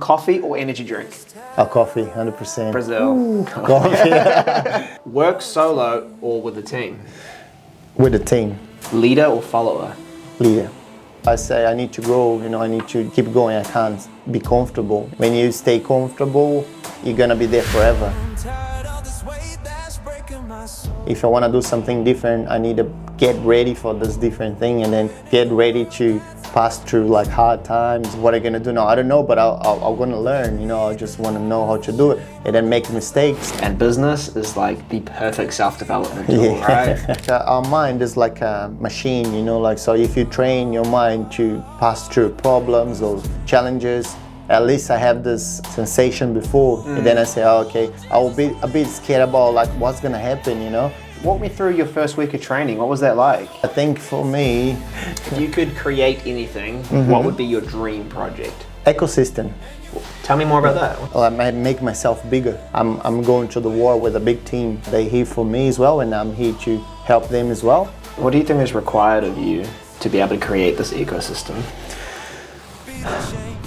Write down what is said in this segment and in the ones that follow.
Coffee or energy drink? Coffee, 100%. Brazil. Ooh, coffee. Work solo or with a team? With the team. Leader or follower? Leader. I say I need to grow, I need to keep going. I can't be comfortable. When you stay comfortable, you're gonna be there forever. If I want to do something different, I need to get ready for this different thing and then get ready to pass through like hard times. What I'm gonna do now, I don't know, but I'm gonna learn. I just want to know how to do it and then make mistakes. And business is like the perfect self-development tool, right? Our mind is like a machine, so if you train your mind to pass through problems or challenges, at least I have this sensation before, and then I say, okay, I will be a bit scared about like what's gonna happen, Walk me through your first week of training. What was that like? I think for me, if you could create anything, what would be your dream project? Ecosystem. Tell me more about that. Well, I might make myself bigger. I'm going to the war with a big team. They're here for me as well, and I'm here to help them as well. What do you think is required of you to be able to create this ecosystem?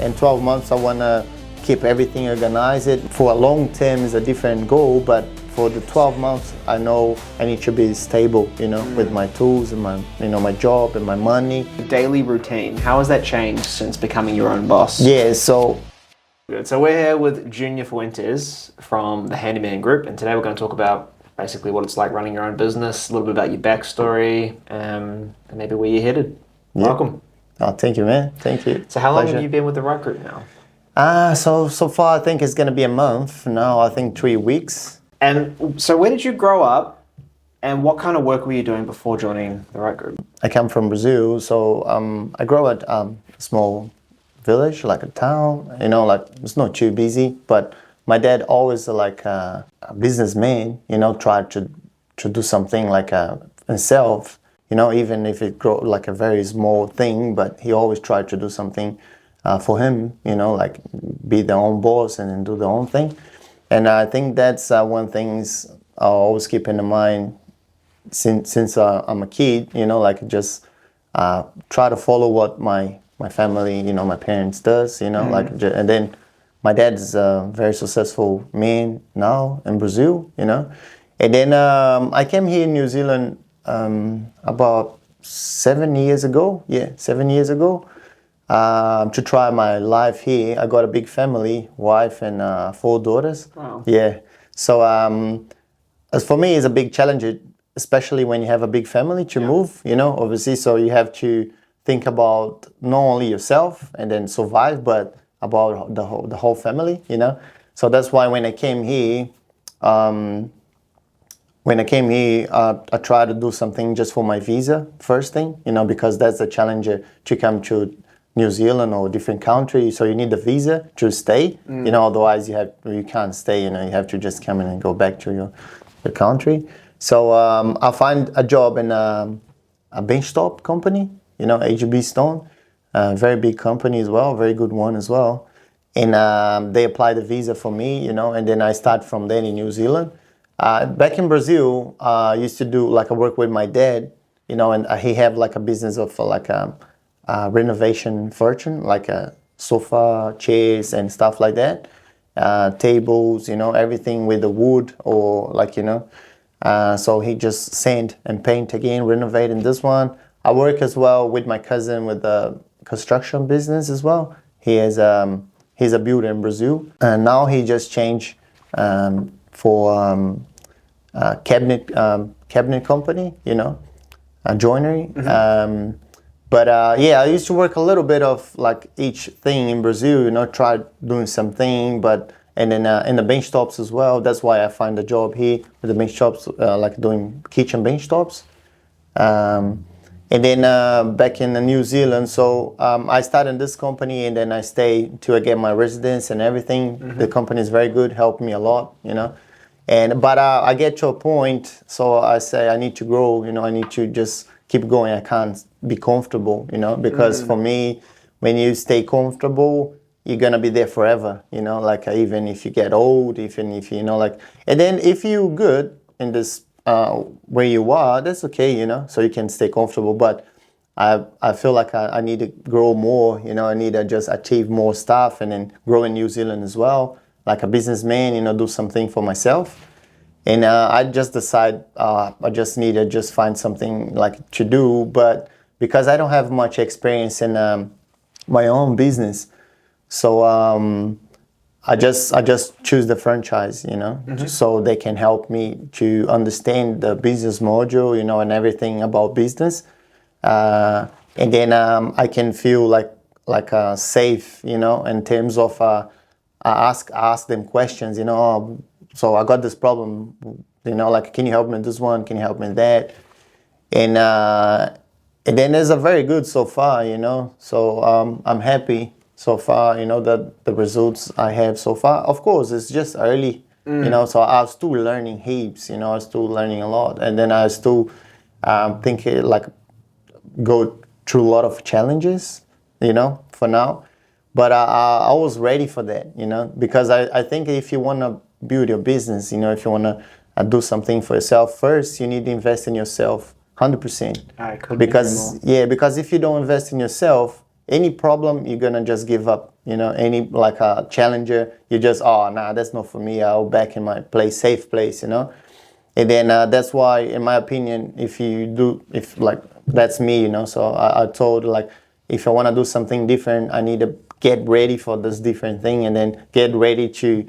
In 12 months, I want to keep everything organized. For a long term is a different goal, but for the 12 months, I know I need to be stable, with my tools and my job and my money. Daily routine, how has that changed since becoming your own boss? Yeah, so we're here with Junior Fuentes from the Handyman Group, and today we're going to talk about basically what it's like running your own business, a little bit about your backstory, and maybe where you're headed. Yeah. Welcome. Oh, thank you, man. Thank you. So how long have you been with the Right Group now? So far I think it's going to be a month. Now I think 3 weeks. And so where did you grow up and what kind of work were you doing before joining the Right Group? I come from Brazil, so I grew up at a small village, like a town, like it's not too busy, but my dad always like a businessman, tried to do something like himself, even if it grew like a very small thing, but he always tried to do something for him, like be their own boss and then do their own thing. And I think that's one thing I always keep in mind since I'm a kid, like just try to follow what my family, my parents does, and then my dad is a very successful man now in Brazil, and then I came here in New Zealand about 7 years ago, 7 years ago. To try my life here. I got a big family, wife and 4 daughters. Wow. Yeah. So as for me, it's a big challenge, especially when you have a big family to move, obviously. So you have to think about not only yourself and then survive, but about the whole family, So that's why when I came here, I tried to do something just for my visa first thing, because that's the challenge to come to New Zealand or different country, so you need a visa to stay. Otherwise you can't stay. You have to just come in and go back to your country. So I find a job in a benchtop company, HB Stone, very big company as well, very good one as well. And they applied the visa for me, and then I start from there in New Zealand. Back in Brazil, I used to do like I work with my dad, and he have like a business of like a renovation furniture, like sofa, chairs, and stuff like that. Tables, everything with the wood or like, so he just sand and paint again, renovating this one. I work as well with my cousin with the construction business as well. He's a builder in Brazil, and now he just changed for cabinet company, joinery. But I used to work a little bit of like each thing in Brazil, tried doing something, and then in the bench tops as well. That's why I find a job here with the bench tops, like doing kitchen bench tops. And then back in New Zealand, so I started this company and then I stayed till I get my residence and everything. The company is very good, helped me a lot, But I get to a point, so I say I need to grow, I need to just keep going. I can't be comfortable, because for me, when you stay comfortable, you're gonna be there forever, like even if you get old, even if and then if you're good in this where you are, that's okay, so you can stay comfortable. But I feel like I need to grow more, I need to just achieve more stuff and then grow in New Zealand as well. Like a businessman, do something for myself. And I just decide I just need to just find something like to do. But because I don't have much experience in my own business, so I just choose the franchise, so they can help me to understand the business module, and everything about business. And then I can feel like safe, in terms of I ask them questions, "Oh, so I got this problem, like, can you help me with this one? Can you help me with that?" And then it's a very good so far, So I'm happy so far, that the results I have so far. Of course, it's just early, So I was still learning heaps, I was still learning a lot, and then I still thinking like go through a lot of challenges, for now. But I was ready for that, because I think if you want to build your business, if you want to do something for yourself, first you need to invest in yourself 100%. I couldn't Because agree more. because if you don't invest in yourself, any problem you're gonna just give up. Any like a challenger, you just that's not for me. I'll back in my safe place. And then that's why, in my opinion, if like that's me, So I told like if I want to do something different, I need to get ready for this different thing, and then get ready to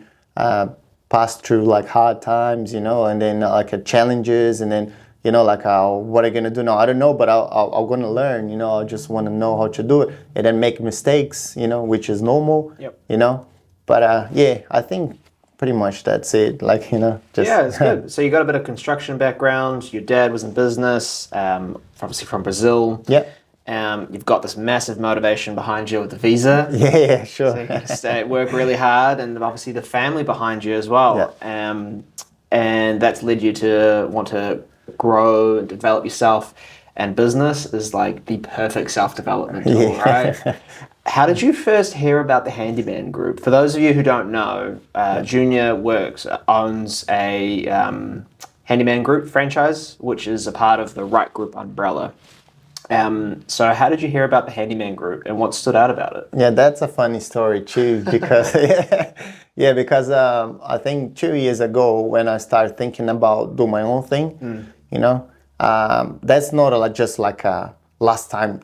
pass through like hard times, and then like challenges, and then like what I'm gonna do now. I don't know, but I'm gonna learn. I just want to know how to do it, and then make mistakes, which is normal. Yep. But I think pretty much that's it. Like just Yeah, it's good. So you got a bit of construction background. Your dad was in business, obviously from Brazil. Yeah. You've got this massive motivation behind you with the visa. Yeah, sure. So you can stay, work really hard, and obviously the family behind you as well. Yeah. And that's led you to want to grow and develop yourself. And business is like the perfect self-development tool, right? How did you first hear about the Handyman Group? For those of you who don't know, Junior owns a Handyman Group franchise, which is a part of the Right Group umbrella. So how did you hear about the Handyman Group, and what stood out about it? Yeah, that's a funny story too, because because I think 2 years ago when I started thinking about do my own thing, that's not just like a last time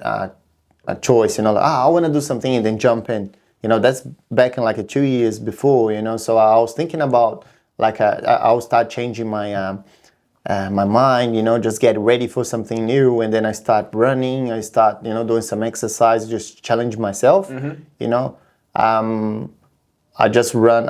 a choice, like, I want to do something and then jump in. That's back in like 2 years before, So I was thinking about like I will start changing my my mind, just get ready for something new, and then I start running. I start, doing some exercise, just challenge myself. I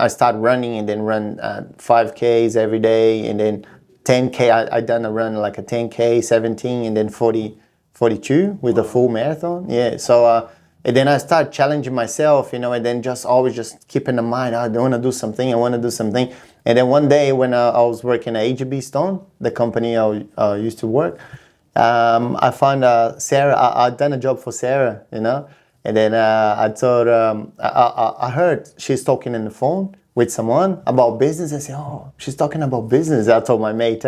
start running, and then run 5Ks every day, and then 10K. I done a run like a 10K, 17, and then 42 with a full marathon. Yeah. So and then I start challenging myself, and then just always just keep in the mind, I want to do something. I want to do something. And then one day when I was working at AGB Stone, the company I used to work, I found Sarah. I'd done a job for Sarah, And then I told, I heard she's talking on the phone with someone about business. I said, oh, she's talking about business. I told my mate,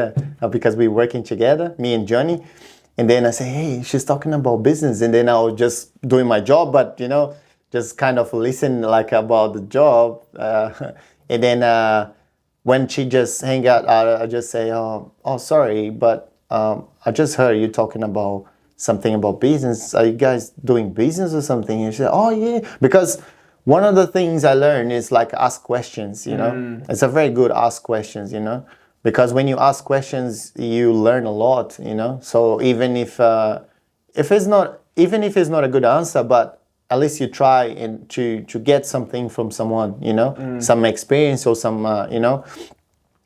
because we were working together, me and Johnny. And then I said, hey, she's talking about business. And then I was just doing my job, but, just kind of listen like about the job. And then when she just hang out, I just say, oh, sorry, but I just heard you talking about something about business. Are you guys doing business or something? And she said, oh, yeah. Because one of the things I learned is like ask questions, It's a very good ask questions, Because when you ask questions, you learn a lot, So even if it's not a good answer, but at least you try and to get something from someone, some experience or some,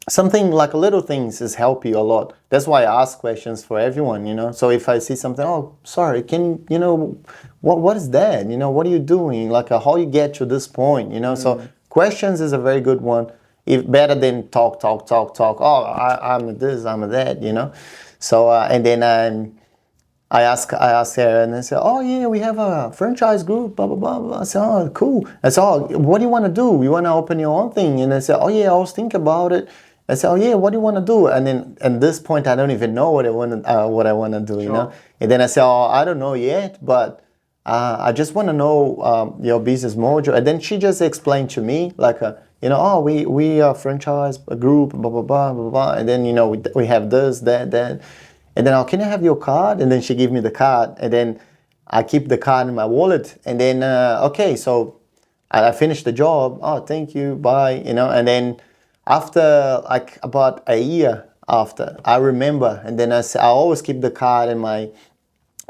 something like little things is help you a lot. That's why I ask questions for everyone, So if I see something, oh, sorry, what is that? What are you doing? Like how you get to this point, So questions is a very good one. If better than talk. Oh, I'm this, I'm that, So and then I ask her, and they say, oh yeah, we have a franchise group, blah blah blah blah. I said, oh cool. I said, oh, what do you want to do? You want to open your own thing? And I said, oh yeah, I was thinking about it. I said, oh yeah, what do you want to do? And then at this point, I don't even know what I want to do, you know. And then I said, oh, I don't know yet, but I just want to know your business mojo. And then she just explained to me like, oh, we are franchise a group, blah blah blah blah blah. And then we have this, that, that. And then, oh, can I have your card? And then she gave me the card, and then I keep the card in my wallet. And then okay, so I finished the job. Oh, thank you, bye. And then after like about a year after, I remember, and then I always keep the card in my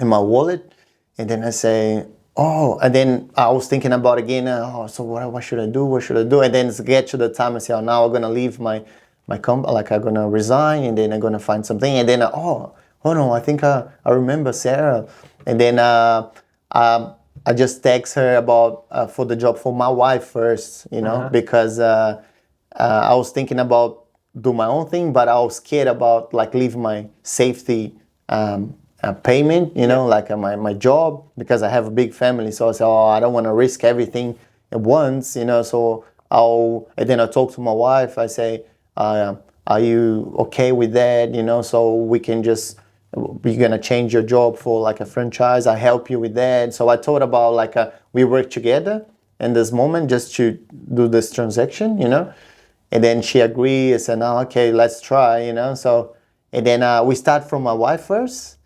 wallet, and then I say, oh, and then I was thinking about again, so what should I do? What should I do? And then get to the time I say, oh, now I'm gonna leave my company, like I'm gonna resign, and then I'm gonna find something, and then oh no, I think I remember Sarah, and then I just text her about for the job for my wife first, because I was thinking about do my own thing, but I was scared about like leave my safety payment, like my job, because I have a big family. So I said, oh, I don't want to risk everything at once, so and then I talked to my wife. I say, are you okay with that? So we can just, we're going to change your job for like a franchise. I help you with that. So I thought about like we work together in this moment just to do this transaction, and then she agreed. I said, no, okay, let's try, so, and then we start from my wife first.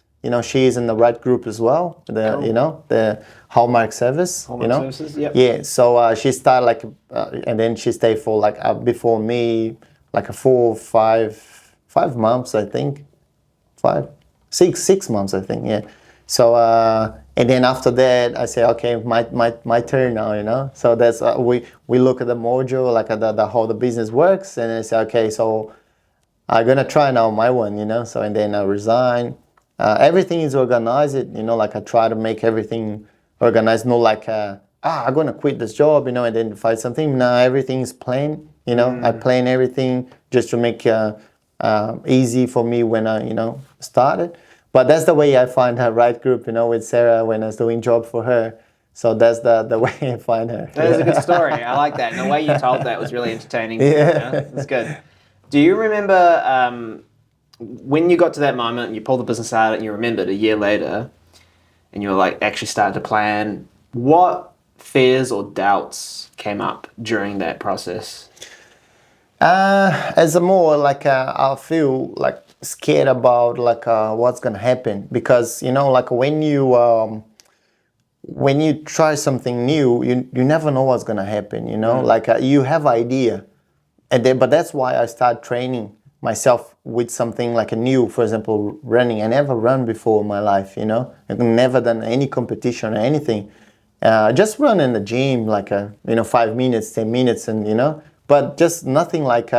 She is in the right group as well, the Hallmark service, Services, yep. Yeah, so she started like, and then she stayed for like, before me, like 5 months, I think. 6 months, I think, yeah. So, and then after that, I say, okay, my turn now, So that's, we look at the mojo, like at how the business works, and I say, okay, so I'm gonna try now my one, So, and then I resign. Everything is organized, like I try to make everything organized, not like, I'm gonna quit this job, and then find something. No, everything is planned, I plan everything just to make easy for me when I, started. But that's the way I find her right group, with Sarah when I was doing job for her. So that's the way I find her. That is a good story. I like that. And the way you told that was really entertaining. Yeah. That's good. Do you remember when you got to that moment and you pulled the business out and you remembered a year later and you were like actually started to plan, what fears or doubts came up during that process? As a more like I feel like scared about like what's gonna happen, because like when you try something new, you never know what's gonna happen. Like you have idea, and then but that's why I start training myself with something like a new, for example, running. I never run before in my life. I've never done any competition or anything. Just run in the gym like 5 minutes, 10 minutes, and but just nothing like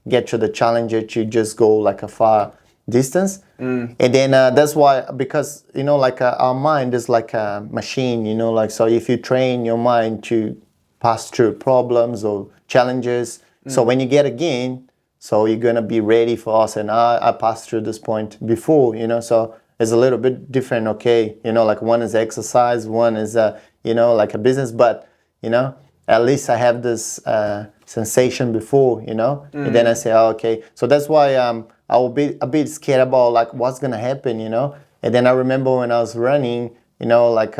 get to the challenger to just go like a far distance. And then that's why, because like our mind is like a machine, like, so if you train your mind to pass through problems or challenges, so when you get again, so you're gonna be ready for us. And I passed through this point before, so it's a little bit different. Okay, like one is exercise, one is like a business, but at least I have this sensation before, and then I say, oh, okay. So that's why I will be a bit scared about like what's gonna happen, And then I remember when I was running, like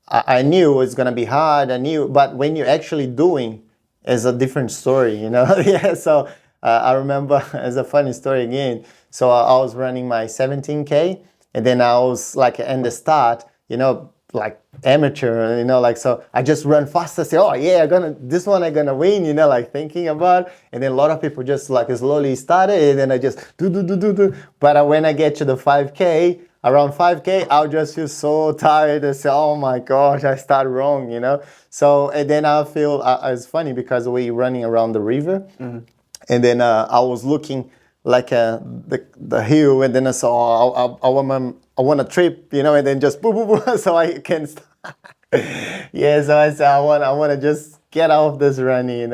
I knew it's gonna be hard. I knew, but when you're actually doing, it's a different story, Yeah. So I remember as a funny story again. So I was running my 17K, and then I was like in the start, like amateur, like, so I just run faster, say, oh yeah, this one I'm gonna win, like thinking about, and then a lot of people just like slowly started, and then I just do. But when I get to the 5K, around 5K, I'll just feel so tired and say, oh my gosh, I start wrong, So, and then I feel, it's funny because we running around the river, and then I was looking like the hill, and then I saw, I want a trip, and then just boom, so I can start. Yeah, so I said, I want to just get off this running,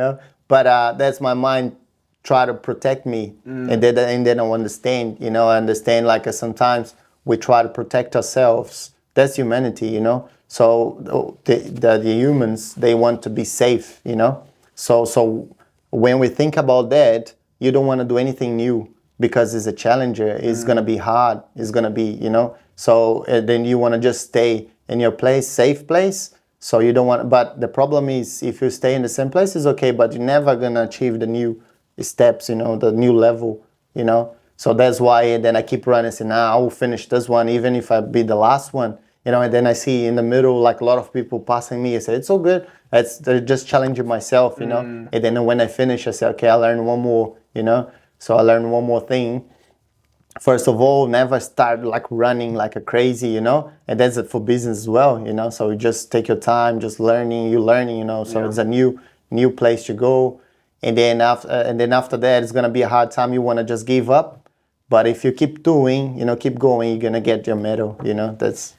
But that's my mind try to protect me, and then I understand, I understand like sometimes we try to protect ourselves. That's humanity, So the humans, they want to be safe, So when we think about that, you don't want to do anything new because it's a challenger. It's gonna be hard. It's gonna be, So then you want to just stay in your place, safe place. So you don't want. But the problem is, if you stay in the same place, it's okay. But you're never gonna achieve the new steps. The new level. So that's why then I keep running. Say, I will finish this one, even if I be the last one. And then I see in the middle like a lot of people passing me. I say, it's so good. They're just challenging myself. And then when I finish, I say, okay, I learn one more. So I learned one more thing. First of all, never start like running like a crazy, and that's it for business as well, so you just take your time, just learning, so it's a new place to go. And then after that, it's going to be a hard time. You want to just give up. But if you keep doing, keep going, you're going to get your medal, that's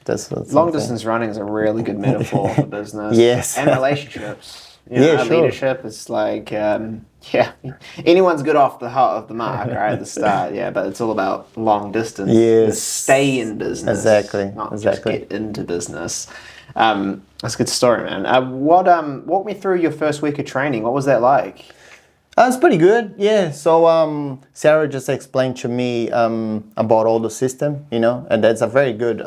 long distance running is a really good metaphor for business. Yes. And relationships. Sure. Leadership is like, anyone's good off the mark, right, at the start, but it's all about long distance. Yes. Stay in business. Exactly. Not just get into business. That's a good story, man. Walk me through your first week of training. What was that like? It's pretty good, yeah. So Sarah just explained to me about all the system, and that's a very good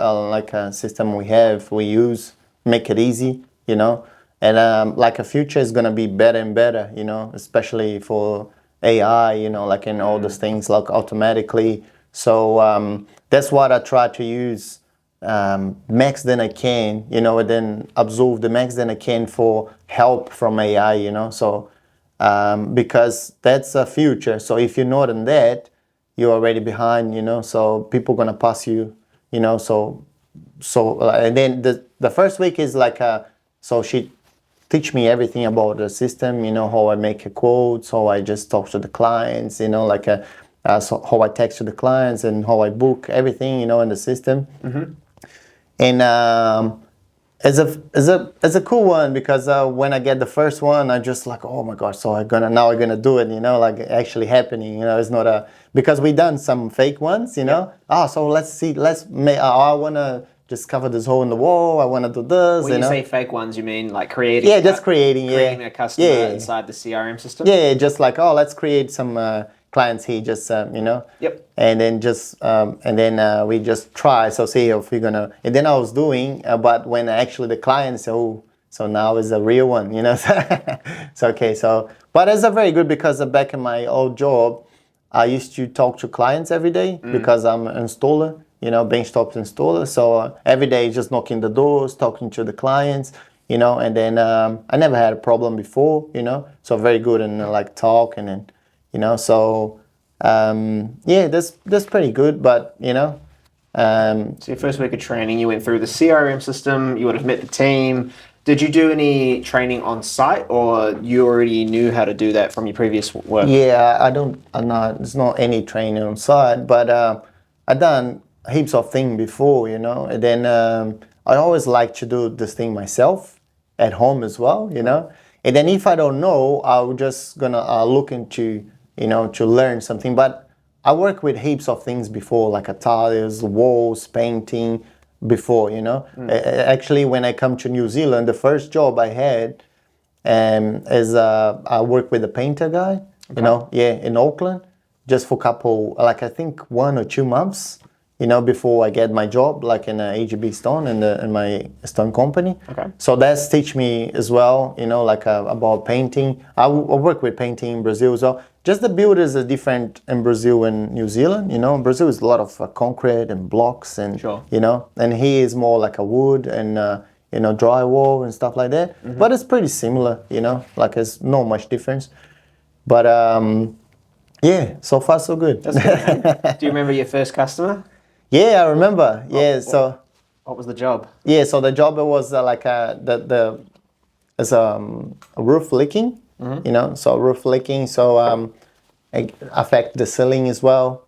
system we use, make it easy, and a future is gonna be better and better, especially for AI, in all those things like automatically. So that's what I try to use max than I can, and then absorb the max than I can for help from AI, so. Because that's a future. So if you're not in that, you're already behind, so people gonna pass you, so and then the first week is so she teach me everything about the system, how I make a quotes, how I just talk to the clients, so how I text to the clients and how I book everything, in the system. Mm-hmm. And it's a cool one because when I get the first one, I just like, oh my gosh, so I'm gonna do it, actually happening, it's not because we done some fake ones, so let's see, I wanna just cover this hole in the wall, I wanna do this. When you say fake ones, you mean like creating? Yeah, just creating a customer inside the CRM system? Yeah, just like, let's create some clients here, just Yep. And then we just try. So see if we're gonna. And then I was doing, but when actually the client said, "Oh, so now is a real one," So okay. So, but it's a very good because back in my old job, I used to talk to clients every day because I'm an installer, benchtop installer. So every day just knocking the doors, talking to the clients, And then I never had a problem before, So very good in talk and then. So that's pretty good, but So your first week of training, you went through the CRM system, you would have met the team. Did you do any training on site, or you already knew how to do that from your previous work? Yeah, there's not any training on site, but I done heaps of things before, and then I always like to do this thing myself at home as well, and then if I don't know, I'm just gonna look into to learn something. But I work with heaps of things before, like tiles, walls, painting before, Actually, when I come to New Zealand, the first job I had is I worked with a painter guy, in Auckland, just for a couple, I think 1 or 2 months, before I get my job, in AGB Stone in my stone company. Okay. So that's teach me as well, about painting. I work with painting in Brazil as well. Just the builders are different in Brazil and New Zealand, Brazil is a lot of concrete and blocks and, sure. And here is more like a wood and, drywall and stuff like that. Mm-hmm. But it's pretty similar, there's not much difference. But, so far so good. That's good. Do you remember your first customer? Yeah, I remember. What was the job? Yeah, so the job was it's a roof leaking, so roof leaking, so it affect the ceiling as well,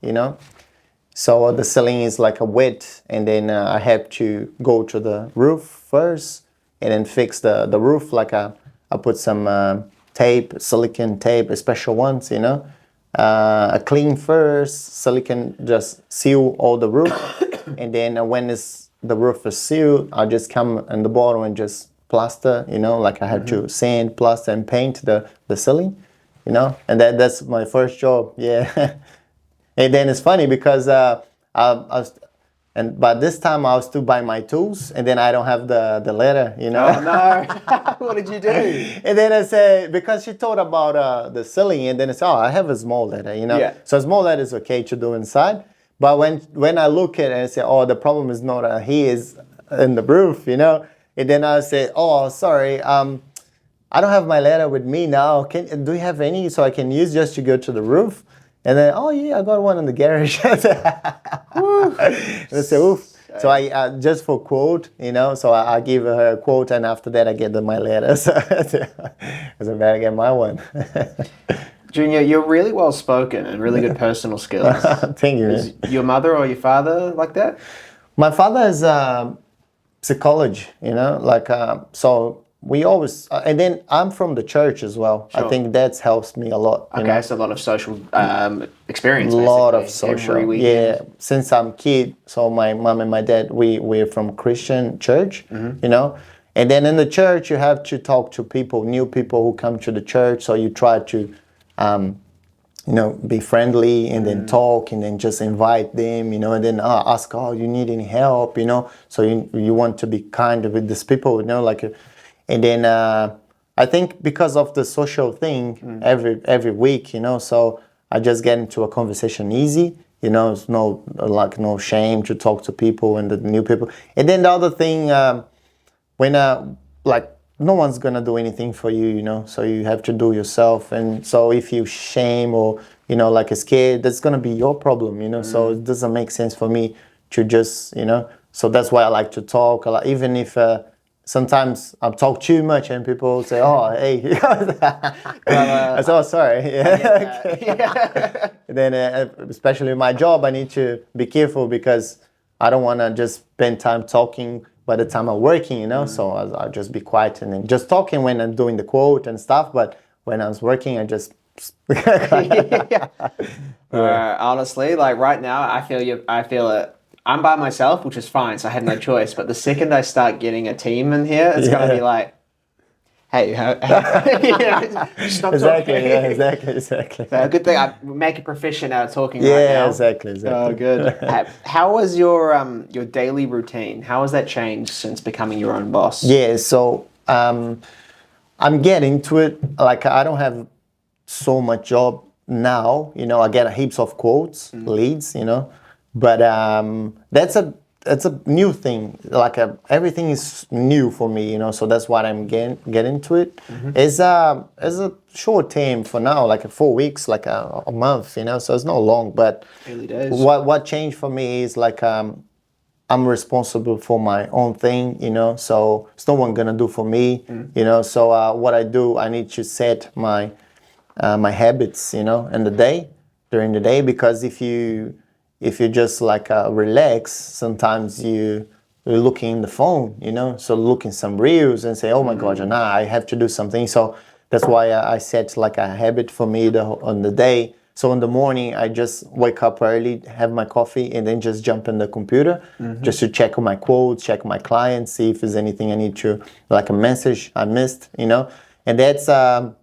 So the ceiling is wet, and then I have to go to the roof first, and then fix the roof. I put some tape, silicone tape, special ones, I clean first, silicone just seal all the roof, and then when the roof is sealed, I just come in the bottom and just plaster, I have to sand, plaster, and paint the ceiling, you know, and that's my first job. Yeah. And then it's funny because I was, and by this time I was still buying my tools, and then I don't have the letter, you know. Oh no! What did you do? And then I said, because she told about the ceiling, and then I said, oh, I have a small letter, you know. Yeah. So a small letter is okay to do inside. But when I look at it, I say, oh, the problem is not here, is in the roof, you know. And then I say, oh, sorry, I don't have my letter with me now. Do you have any so I can use just to go to the roof? And then, oh yeah, I got one in the garage. And I say, oof. So I just for quote, you know, so I give her a quote, and after that I get my letter. So I better get my one. Junior, you're really well spoken and really good personal skills. Thank you. Is your mother or your father like that? My father is psychology, you know, like so. We always, and then I'm from the church as well. Sure. I think that helps me a lot. Okay, so a lot of social experience. A lot of basically, social. every weekend. Yeah, since I'm kid, so my mom and my dad, we're from Christian church, you know. And then in the church, you have to talk to people, new people who come to the church. So you try to, you know, be friendly, and then talk, and then just invite them, you know, and then ask, oh, you need any help, you know. So you want to be kind with these people, you know, like. And then I think because of the social thing every week, you know, so I just get into a conversation easy, you know, it's no shame to talk to people and the new people. And then the other thing, when like no one's gonna do anything for you, you know, so you have to do yourself. And so if you shame or, you know, like a scared, that's gonna be your problem, you know. So it doesn't make sense for me to just, you know. So that's why I like to talk a lot, even if. Sometimes I talk too much and people say, oh, hey. I say, oh, sorry. Yeah. Okay. Then especially my job, I need to be careful because I don't want to just spend time talking by the time I'm working, you know. So I'll just be quiet and then just talking when I'm doing the quote and stuff. But when I was working, I just... Honestly, like right now, I feel it. I'm by myself, which is fine, so I had no choice. But the second I start getting a team in here, it's going to be like, hey, stop exactly, talking. yeah, exactly. So good thing I make a profession out of talking right now. Yeah, exactly. Oh, good. How was your daily routine? How has that changed since becoming your own boss? Yeah, so I'm getting to it. Like, I don't have so much job now. You know, I get heaps of quotes, leads, you know. But that's a new thing. Like everything is new for me, you know. So that's why I'm getting to it. It's a short term for now, like 4 weeks, like a month, you know. So it's not long. But early days. What changed for me is like I'm responsible for my own thing, you know. So it's no one gonna do for me, you know. So what I do, I need to set my habits, you know, during the day, because if you just like relax, sometimes you're looking in the phone, you know, so looking some reels and say, oh my God, I have to do something. So that's why I set like a habit for me on the day. So in the morning, I just wake up early, have my coffee, and then just jump in the computer just to check my quotes, check my clients, see if there's anything I need to, like a message I missed, you know. And that's the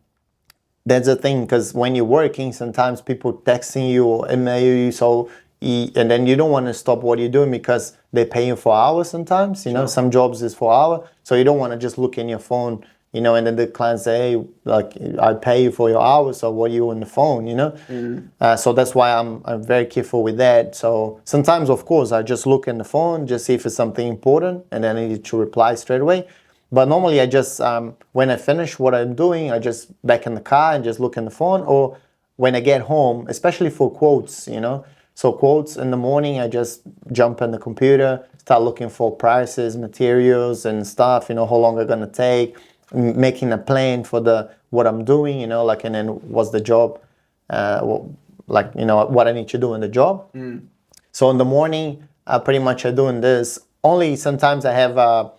thing, because when you're working, sometimes people texting you or email you, so and then you don't want to stop what you're doing because they pay you for hours sometimes, you know. Some jobs is for hour, so you don't want to just look in your phone, you know, and then the client say, hey, like, I pay you for your hours, so what are you on the phone, you know. So that's why I'm very careful with that. So sometimes, of course, I just look in the phone, just see if it's something important, and then I need to reply straight away. But normally I just, when I finish what I'm doing, I just back in the car and just look in the phone, or when I get home, especially for quotes, you know. So quotes in the morning, I just jump in the computer, start looking for prices, materials and stuff, you know, how long it's gonna take, making a plan for what I'm doing, you know, like, and then what's the job, like, you know, what I need to do in the job. So in the morning, pretty much I'm doing this. Only sometimes I have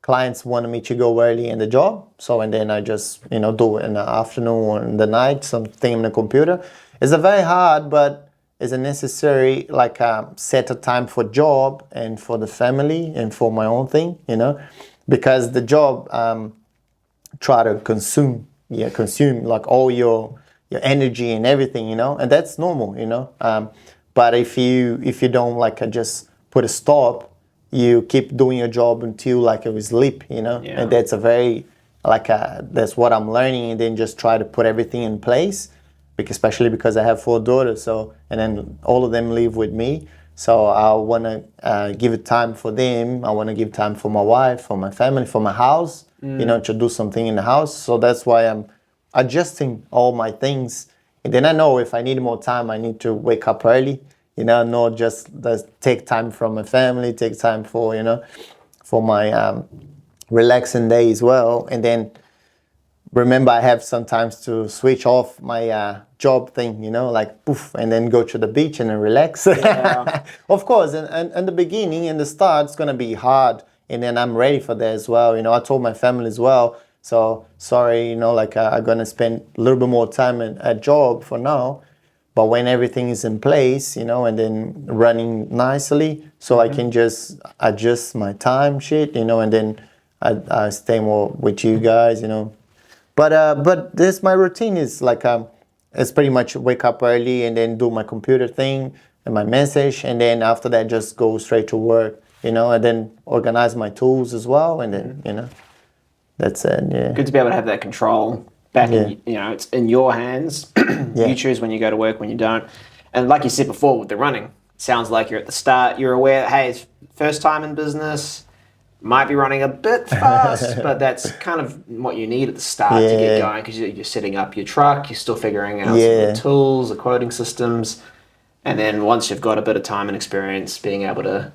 clients want me to go early in the job. So, and then I just, you know, do it in the afternoon or in the night, something in the computer. It's a very hard, but it's a necessary, like, set a time for job and for the family and for my own thing, you know, because the job try to consume like all your your energy and everything, and that's normal, but if you don't like just put a stop, you keep doing your job until like you sleep, and that's a very that's what I'm learning, and then just try to put everything in place, especially because I have 4 daughters, and then all of them live with me. So I want to give it time for them. I want to give time for my wife, for my family, for my house, to do something in the house. So that's why I'm adjusting all my things. And then I know if I need more time, I need to wake up early, not just take time from my family, take time for my relaxing day as well. And then remember, I have sometimes to switch off my job thing, like poof, and then go to the beach and then relax. Yeah. Of course, and the beginning and the start, it's going to be hard. And then I'm ready for that as well. I told my family as well. So sorry, I'm going to spend a little bit more time at job for now. But when everything is in place, and then running nicely, so I can just adjust my time and then I stay more with you guys, But this my routine is it's pretty much wake up early and then do my computer thing and my message, and then after that just go straight to work, and then organize my tools as well, and then that's it. Yeah. Good to be able to have that control back in, it's in your hands. Yeah. You choose when you go to work, when you don't. And like you said before with the running, sounds like you're at the start, you're aware, hey, it's first time in business, might be running a bit fast, but that's kind of what you need at the start to get going, because you're setting up your truck, you're still figuring out some of the tools, the quoting systems, and then once you've got a bit of time and experience, being able to,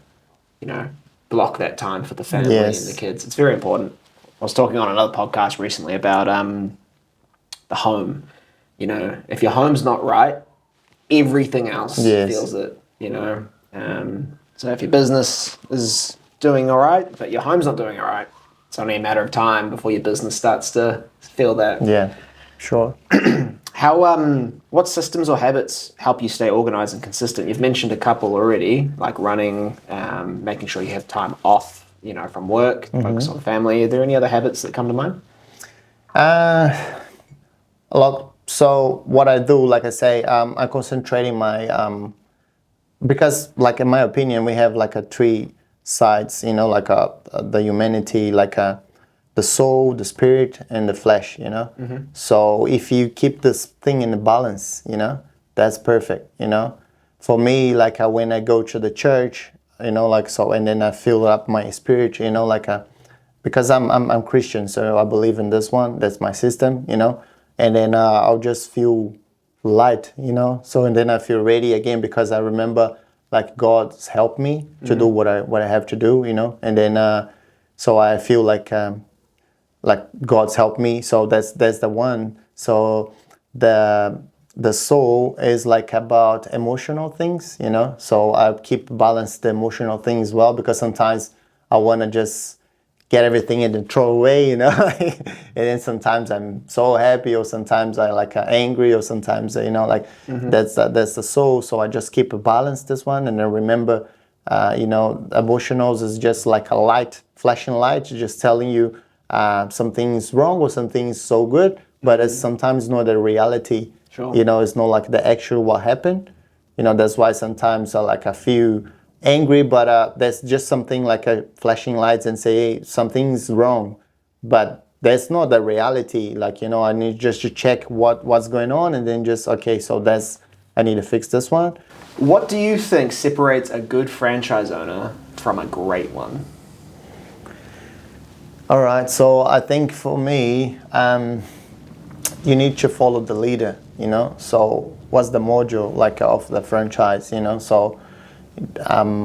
block that time for the family and the kids. It's very important. I was talking on another podcast recently about the home. If your home's not right, everything else feels it, So if your business is doing all right, but your home's not doing all right, it's only a matter of time before your business starts to feel that. Yeah, sure. What systems or habits help you stay organized and consistent? You've mentioned a couple already, like running, making sure you have time off, from work, focus on family. Are there any other habits that come to mind? A lot. So what I do, like I say, I concentrate in my, because like in my opinion, we have like 3 sides, the humanity, the soul, the spirit, and the flesh, So if you keep this thing in the balance, that's perfect, For me, when I go to the church, and then I fill up my spirit, because I'm Christian, so I believe in this one. That's my system, and then I'll just feel light, So and then I feel ready again, because I remember God's helped me to do what I have to do, and then so I feel like God's helped me. So that's the one. So the soul is about emotional things, So I keep balanced the emotional things as well, because sometimes I want to just get everything and then throw away, and then sometimes I'm so happy, or sometimes I angry, or sometimes that's the soul. So I just keep a balance this one, and then remember, emotionals is just like a light, flashing light, just telling you something's wrong or something's so good, but it's sometimes not the reality. Sure. It's not the actual what happened. That's why sometimes I feel angry, but that's just something a flashing lights and say, hey, something's wrong, but that's not the reality. I need just to check what's going on, and then just okay, so I need to fix this one. What do you think separates a good franchise owner from a great one? All right, so I think for me, you need to follow the leader, So what's the module of the franchise, So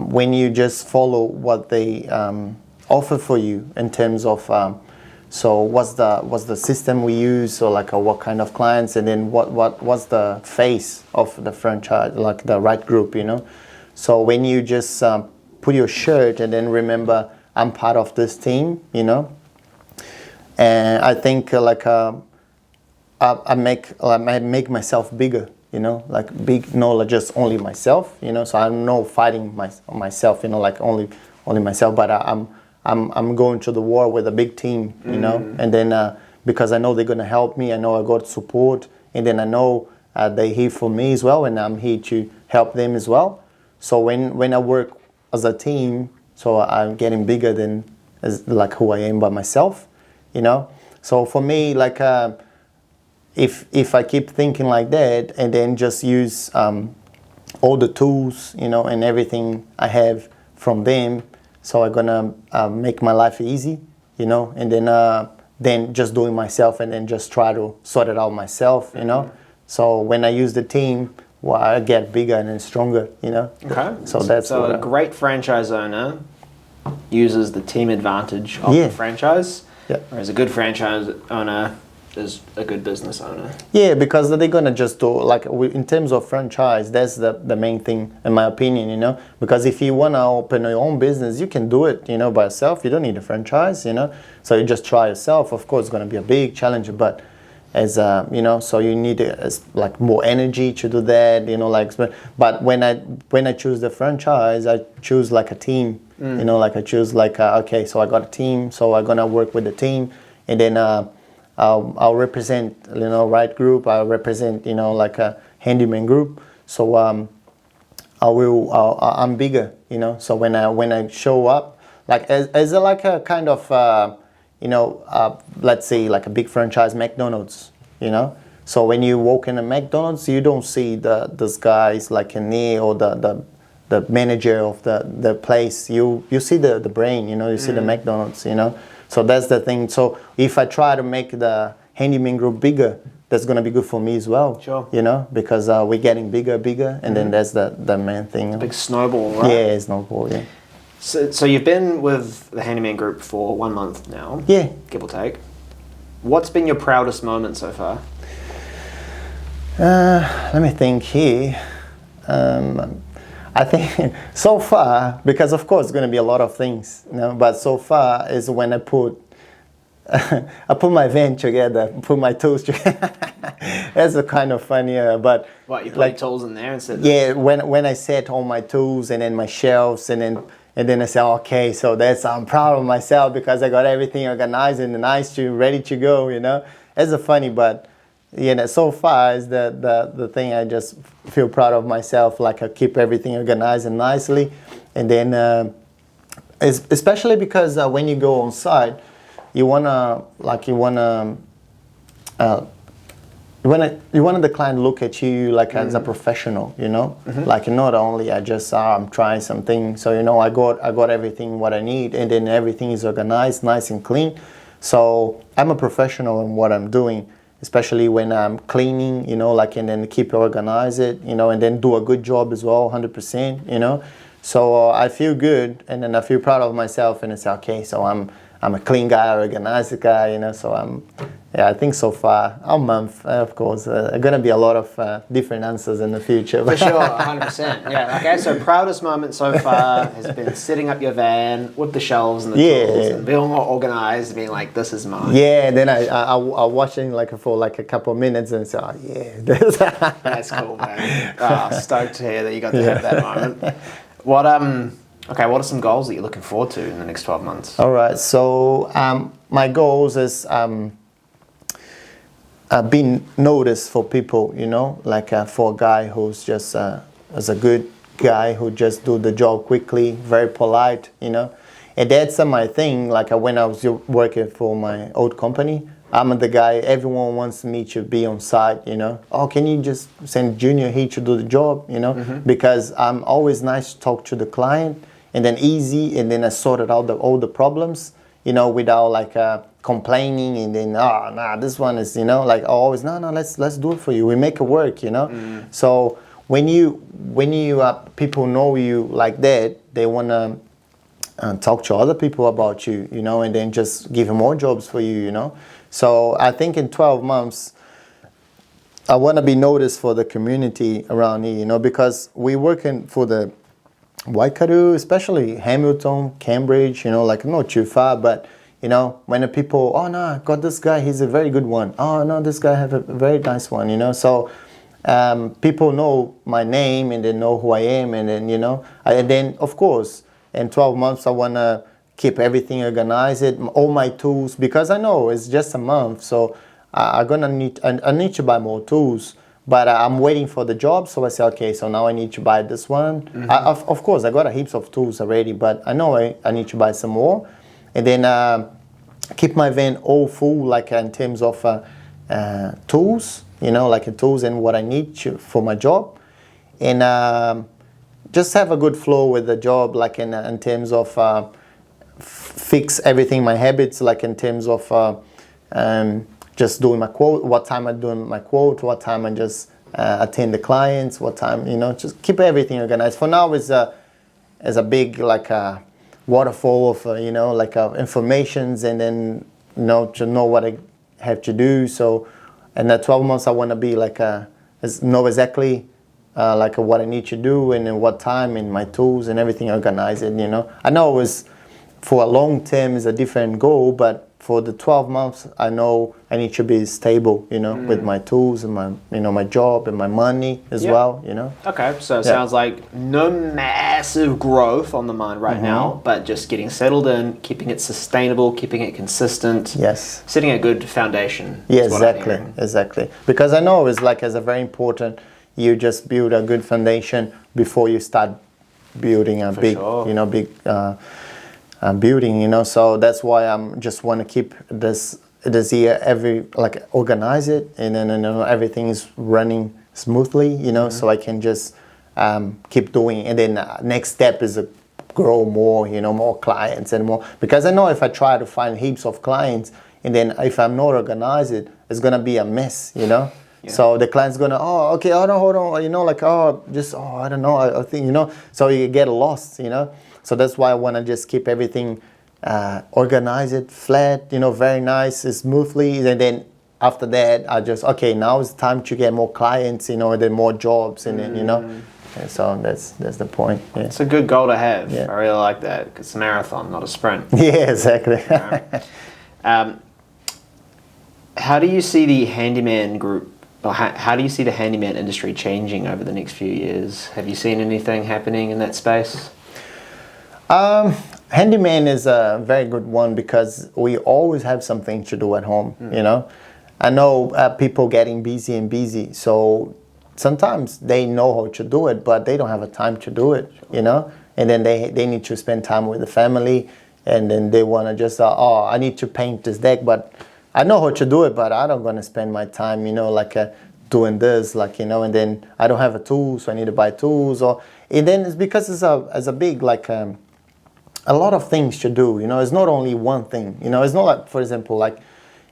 when you just follow what they offer for you in terms of, so what's the system we use, or what kind of clients, and then what's the face of the franchise, the right group, So when you just put your shirt and then remember, I'm part of this team, and I think I make myself bigger, big, not just only myself, So I'm not fighting myself, only myself, but I'm going to the war with a big team, and then because I know they're gonna help me, I know I got support, and then I know they're here for me as well, and I'm here to help them as well. So when I work as a team, so I'm getting bigger than like who I am by myself, you know. So for me, like if I keep thinking like that, and then just use all the tools, you know, and everything I have from them, so I'm gonna make my life easy, you know, and then just doing myself, and then just try to sort it out myself, you know. So when I use the team, well, I get bigger and then stronger, you know. Okay. So that's so a great franchise owner uses the team advantage of the franchise, whereas a good franchise owner is a good business owner. Yeah, because they're gonna just do like in terms of franchise, that's the main thing in my opinion, you know. Because if you wanna open your own business, you can do it, you know, by yourself. You don't need a franchise, you know. So you just try yourself. Of course, it's gonna be a big challenge, but as you know, so you need like more energy to do that, you know. Like, but when I choose the franchise, I choose like a team, you know. Like I choose like okay, so I got a team, so I'm gonna work with the team, and then I'll represent, you know, right group. I'll represent, you know, like a Handyman Group. So I'm bigger, you know. So when I show up, like as like a kind of you know, let's say like a big franchise McDonald's, you know. So when you walk in a McDonald's, you don't see those guys like in there, or the manager of the place. You see the brain, you know. You see the McDonald's, you know. So that's the thing. So if I try to make the Handyman Group bigger, that's going to be good for me as well. Sure. You know, because we're getting bigger, and then that's the main thing. Big snowball, right? Yeah, snowball, yeah. So you've been with the Handyman Group for 1 month now. Yeah. Give or take. What's been your proudest moment so far? Let me think here. I think so far, because of course it's going to be a lot of things, you know, but so far is when I put my van together, put my tools together. That's a kind of funny, but what, you put like tools in there instead? Yeah, when I set all my tools and then my shelves, and then I say, okay, so I'm proud of myself because I got everything organized and nice ready to go, you know. It's a funny, but you know, so far is the thing I just feel proud of myself. Like I keep everything organized and nicely, and then especially because when you go on site, you wanna the client look at you like as a professional, you know. Like not only I'm trying something, so you know I got everything what I need, and then everything is organized, nice and clean. So I'm a professional in what I'm doing, especially when I'm cleaning, you know, like, and then keep organize it, you know, and then do a good job as well, 100%, you know. So I feel good, and then I feel proud of myself, and it's okay. So I'm a clean guy, organized guy, you know. So I think so far, a month, of course, going to be a lot of different answers in the future. For sure, 100%. Yeah. Okay. So proudest moment so far has been setting up your van with the shelves and the tools, and being all organized, and being like, this is mine. Yeah. And then I watching like for like a couple of minutes, and say, oh yeah, that's cool, man. Stoked to hear that you got to have that moment. What are some goals that you're looking forward to in the next 12 months? All right. So my goals is being noticed for people, you know, like for a guy who's just as a good guy who just do the job quickly, very polite, you know. And that's my thing. Like when I was working for my old company, I'm the guy, everyone wants me to be on site, you know. Oh, can you just send Junior here to do the job, you know? Because I'm always nice to talk to the client, and then easy, and then I sorted out all the problems, you know, without like complaining, and then this one is, you know, like always let's do it for you, we make it work, you know. So when you people know you like that, they want to talk to other people about you, you know, and then just give more jobs for you, you know. So I think in 12 months I want to be noticed for the community around here, you know, because we're working for the Waikato, especially Hamilton, Cambridge, you know, like not too far, but you know, when the people, oh no, I got this guy, he's a very good one. Oh no, this guy have a very nice one, you know. So people know my name, and they know who I am, and then, you know, and then of course in 12 months I want to keep everything organized, all my tools, because I know it's just a month, so I need to buy more tools, but I'm waiting for the job. So I say, okay, so now I need to buy this one. Of course, I got a heaps of tools already, but I know I need to buy some more, and then keep my van all full, like in terms of tools, like tools and what I need for my job, and just have a good flow with the job, like in terms of fix everything, my habits, like in terms of just doing my quote, what time I'm doing my quote, what time I just attend the clients, what time, just keep everything organized. For now, it's a big like a waterfall of like informations, and then to know what I have to do. So in the 12 months, I want to be like know exactly like what I need to do and in what time, and my tools and everything organized. I know it was for a long term is a different goal, but for the 12 months, I know I need to be stable, with my tools and my, my job and my money as well, Okay, so it sounds like no massive growth on the mind right now, but just getting settled in, keeping it sustainable, keeping it consistent. Yes. Setting a good foundation. Yeah, exactly. Because I know it's like as a very important, you just build a good foundation before you start building a big building, so that's why I'm just want to keep this year organize it, and then everything is running smoothly, so I can just keep doing, and then next step is to grow more, more clients and more, because I know if I try to find heaps of clients, and then if I'm not organized, it's gonna be a mess, Yeah. So the client's gonna, okay, hold on, I don't know, I think, so you get lost, So that's why I want to just keep everything organized, flat, very nice, smoothly. And then after that, I just, okay, now it's time to get more clients, and then more jobs, and then, And so that's the point. Yeah. It's a good goal to have. Yeah. I really like that. It's a marathon, not a sprint. Yeah, exactly. How do you see the Handyman Group, or how do you see the handyman industry changing over the next few years? Have you seen anything happening in that space? Handyman is a very good one because we always have something to do at home, I know people getting busy and busy, so sometimes they know how to do it, but they don't have a time to do it, and then they need to spend time with the family, and then they want to just, I need to paint this deck, but I know how to do it, but I don't want to spend my time, doing this, and then I don't have a tool, so I need to buy tools, and then it's because it's a big, a lot of things to do, it's not only one thing, it's not like, for example,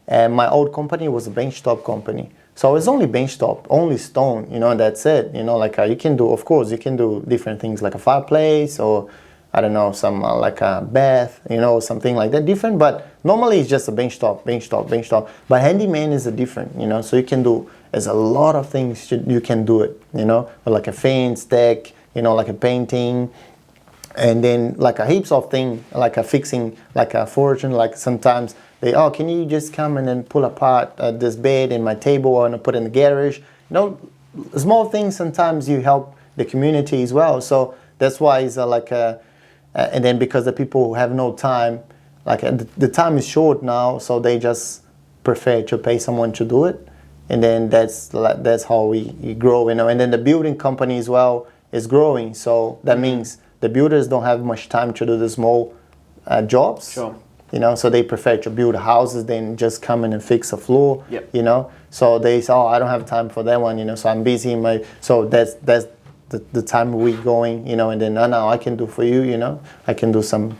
my old company was a bench top company, so it's only bench top, only stone, and that's it, you can do, of course, you can do different things like a fireplace, or I don't know, some like a bath, something like that, different, but normally it's just a bench top, but handyman is a different, so you can do, there's a lot of things you can do it, like a fence, deck, like a painting, and then like a heaps of things, like a fixing, like a fortune, like sometimes they, can you just come and then pull apart this bed and my table and put it in the garage, small things, sometimes you help the community as well, so that's why it's and then because the people who have no time, the time is short now, so they just prefer to pay someone to do it, and then that's how we grow, and then the building company as well is growing, so that means the builders don't have much time to do the small jobs, sure. So they prefer to build houses than just come in and fix a floor, yep. So they say, I don't have time for that one, so I'm busy in so that's the time we going, and then now I can do for you, I can do some,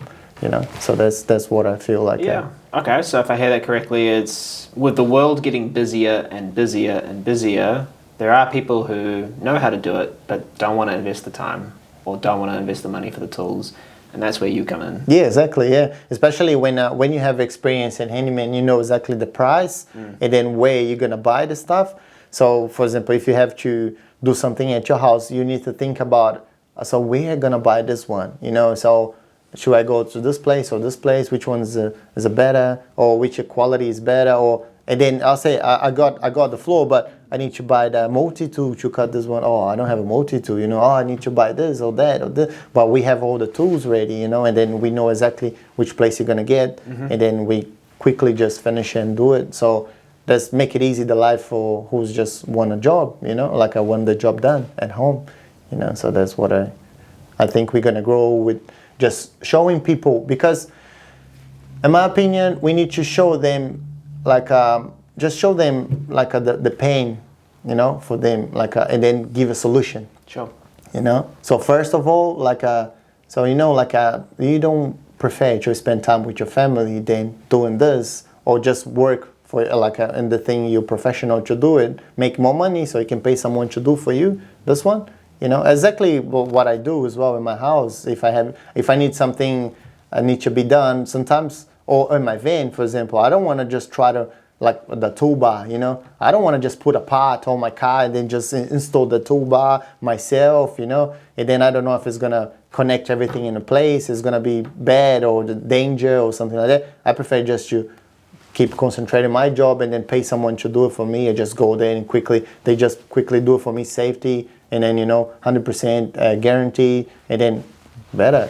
so that's what I feel like. Yeah. Okay, so if I hear that correctly, it's with the world getting busier and busier and busier, there are people who know how to do it but don't want to invest the time or don't want to invest the money for the tools, and that's where you come in. Yeah, exactly. Yeah, especially when you have experience in handyman, you know exactly the price and then where you're gonna buy the stuff. So, for example, if you have to do something at your house, you need to think about, so where am I gonna buy this one? So should I go to this place or this place? Which one is a better, or which quality is better? And then I'll say I got the floor, but I need to buy the multi-tool to cut this one. I don't have a multi-tool, I need to buy this or that or this. But we have all the tools ready, and then we know exactly which place you're gonna get, and then we quickly just finish and do it. So let's make it easy the life for who's just want a job, like I want the job done at home, so that's what I think we're gonna grow with, just showing people, because in my opinion we need to show them just show them the pain, for them, and then give a solution. Sure. So first of all, you don't prefer to spend time with your family than doing this, or just work for in the thing you're professional to do it, make more money so you can pay someone to do for you this one. Exactly what I do as well in my house. If I need something need to be done sometimes, or in my van, for example, I don't want to just try to, like the toolbar, I don't want to just put a part on my car and then just install the toolbar myself, and then I don't know if it's going to connect everything in a place, it's going to be bad or the danger or something like that. I prefer just to keep concentrating my job and then pay someone to do it for me. I just go there and they just quickly do it for me, safety, and then, 100% guarantee, and then better,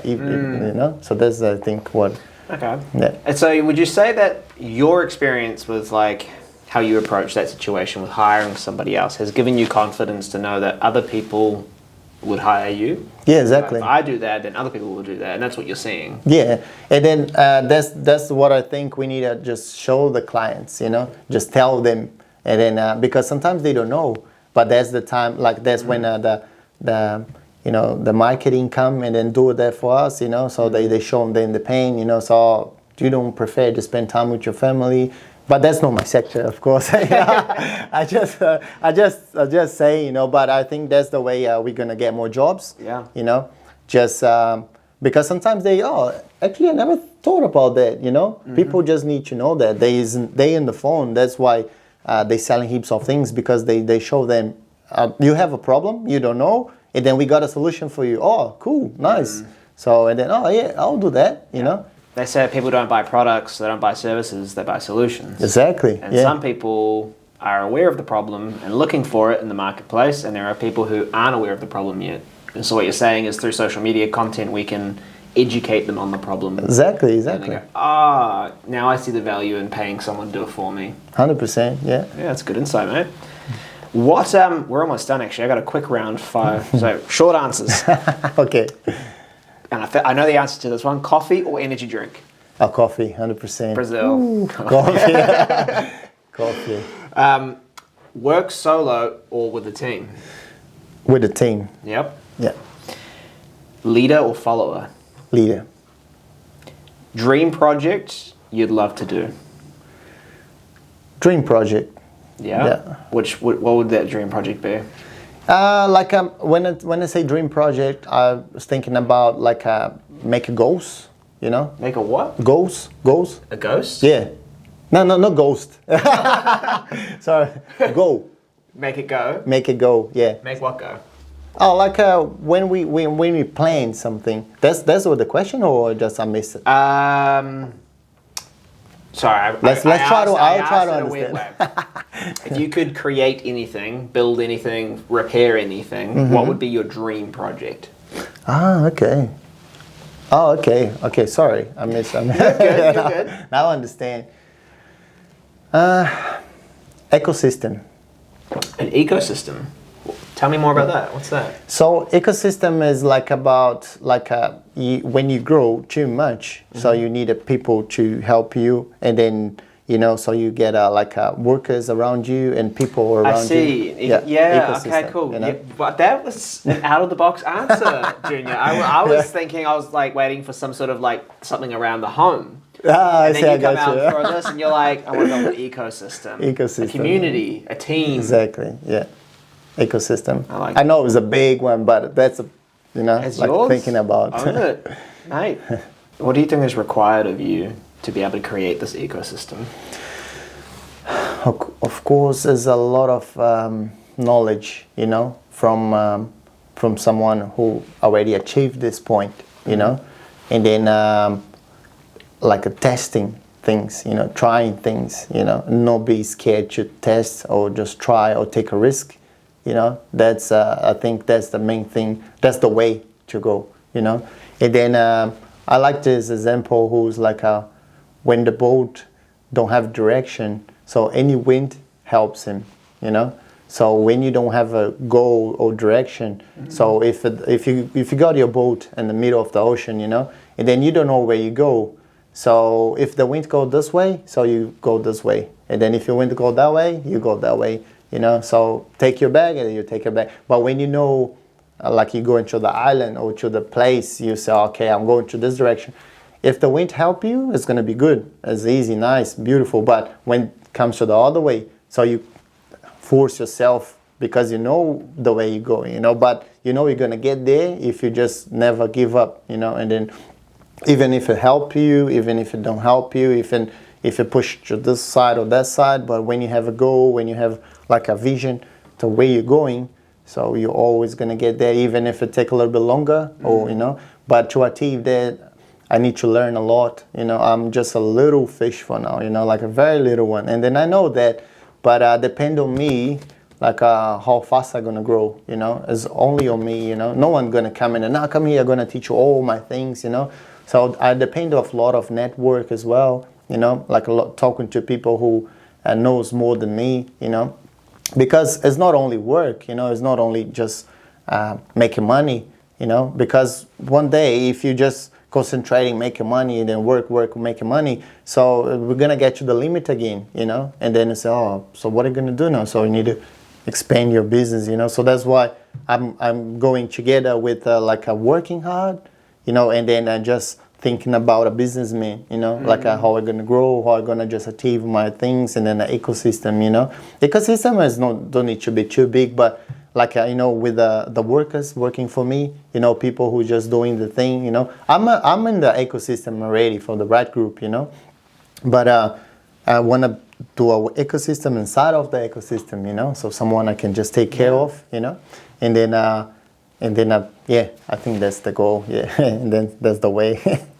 so that's, I think, what. Okay. Yeah. And so would you say that your experience with like how you approach that situation with hiring somebody else has given you confidence to know that other people would hire you? Yeah, exactly. Like, if I do that, then other people will do that, and that's what you're seeing. Yeah, and then that's what I think we need to just show the clients, just tell them, and then because sometimes they don't know, but that's the time, that's when the marketing come and then do that for us, so they show them the pain, so you don't prefer to spend time with your family, but that's not my sector, of course. I just say, but I think that's the way we're gonna get more jobs. Yeah. Just because sometimes actually I never thought about that. People just need to know that they in the phone. That's why they selling heaps of things, because they show them you have a problem, you don't know. And then we got a solution for you. Oh, cool, nice. So, and then, yeah, I'll do that, They say people don't buy products, they don't buy services, they buy solutions. Exactly. And some people are aware of the problem and looking for it in the marketplace, and there are people who aren't aware of the problem yet. And so what you're saying is through social media content, we can educate them on the problem. Exactly. And they go, now I see the value in paying someone to do it for me. 100%, yeah. Yeah, that's good insight, mate. What, we're almost done actually. I got a quick round 5. So short answers. Okay. And I know the answer to this one. Coffee or energy drink? Coffee, 100%. Brazil. Ooh, coffee. Coffee. Work solo or with a team? With a team. Yep. Yeah. Leader or follower? Leader. Dream project you'd love to do? Dream project. Yeah. What would that dream project be? When I say dream project, I was thinking about make a goals, Make a what? Goals. A ghost? Yeah. No, not ghost. Sorry. Go. Make it go? Make it go, yeah. Make what go? Oh, when we plan something. That's what the question, or just I missed it? Sorry, let's try to understand. If you could create anything, build anything, repair anything, what would be your dream project? Okay. Oh, okay. Okay, sorry. I missed. You're good. Now I understand. Ecosystem. An ecosystem? Tell me more about that. What's that? So ecosystem is when you grow too much, so you need people to help you, and then so you get workers around you and people around you. I see. Yeah. Okay. Cool. Yeah, but that was an out of the box answer, Junior. I was thinking, I was waiting for some sort of something around the home. And then you come out for this, and you're like, I want to build an ecosystem. A community, a team. Exactly. Yeah. Ecosystem. I know it was a big one, but that's it's yours. Thinking about. Own it, mate. What do you think is required of you to be able to create this ecosystem? Of course, there's a lot of knowledge, from someone who already achieved this point, and then testing things, trying things, not be scared to test or just try or take a risk. That's I think that's the main thing. That's the way to go. And then I like this example who's when the boat don't have direction, So any wind helps him, you know. So when you don't have a goal or direction, so if you got your boat in the middle of the ocean, you know, and then you don't know where you go. So if the wind goes this way, so you go this way, and then if the wind go that way, you go that way, you know. So take your bag and you take your bag. But when you know, like you go into the island or to the place, you say, okay, I'm going to this direction. If the wind help you, it's gonna be good. It's easy, nice, beautiful. But when it comes to the other way, so you force yourself because you know the way you're going, you know, but you know you're gonna get there if you just never give up, you know. And then even if it help you, even if it don't help you, even if it push to this side or that side, but when you have a goal, when you have like a vision to where you're going, so you're always gonna get there, even if it take a little bit longer, or you know. But to achieve that, I need to learn a lot, you know. I'm just a little fish for now, you know, like a very little one. And then I know that, but depend on me, like how fast I'm gonna grow, you know. It's only on me, you know. No one gonna come in and now come here, I'm gonna teach you all my things, you know. So I depend of a lot of network as well, you know, like a lot talking to people who knows more than me, you know, because it's not only work, you know, it's not only just making money, you know, because one day if you just concentrating making money and then work making money, so we're gonna get to the limit again, you know, and then you say, oh, so what are you gonna do now? So you need to expand your business, you know. So that's why I'm going together with like a working hard, you know, and then just thinking about a businessman, you know, like how I'm gonna grow, how I'm gonna just achieve my things, and then the ecosystem, you know. Ecosystem is don't need to be too big, but like you know, with the workers working for me, you know, people who just doing the thing, you know. I'm in the ecosystem already for the right group, you know, but I wanna do an ecosystem inside of the ecosystem, you know, so someone I can just take care of, you know, and then yeah, I think that's the goal, yeah, and then that's the way.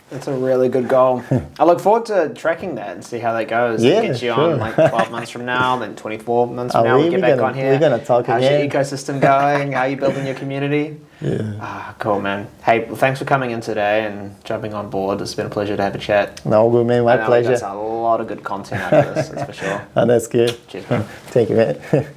That's a really good goal. I look forward to tracking that and see how that goes. Yeah, Get you sure. on like 12 months from now, then 24 months from now, we get back on here. We're gonna talk How's again. your ecosystem going? How are you building your community? Yeah. Cool, man. Hey, well, thanks for coming in today and jumping on board. It's been a pleasure to have a chat. No, good man, my pleasure. That's a lot of good content out of this, that's for sure. Oh, that's good. Cheers, man. Thank you, man.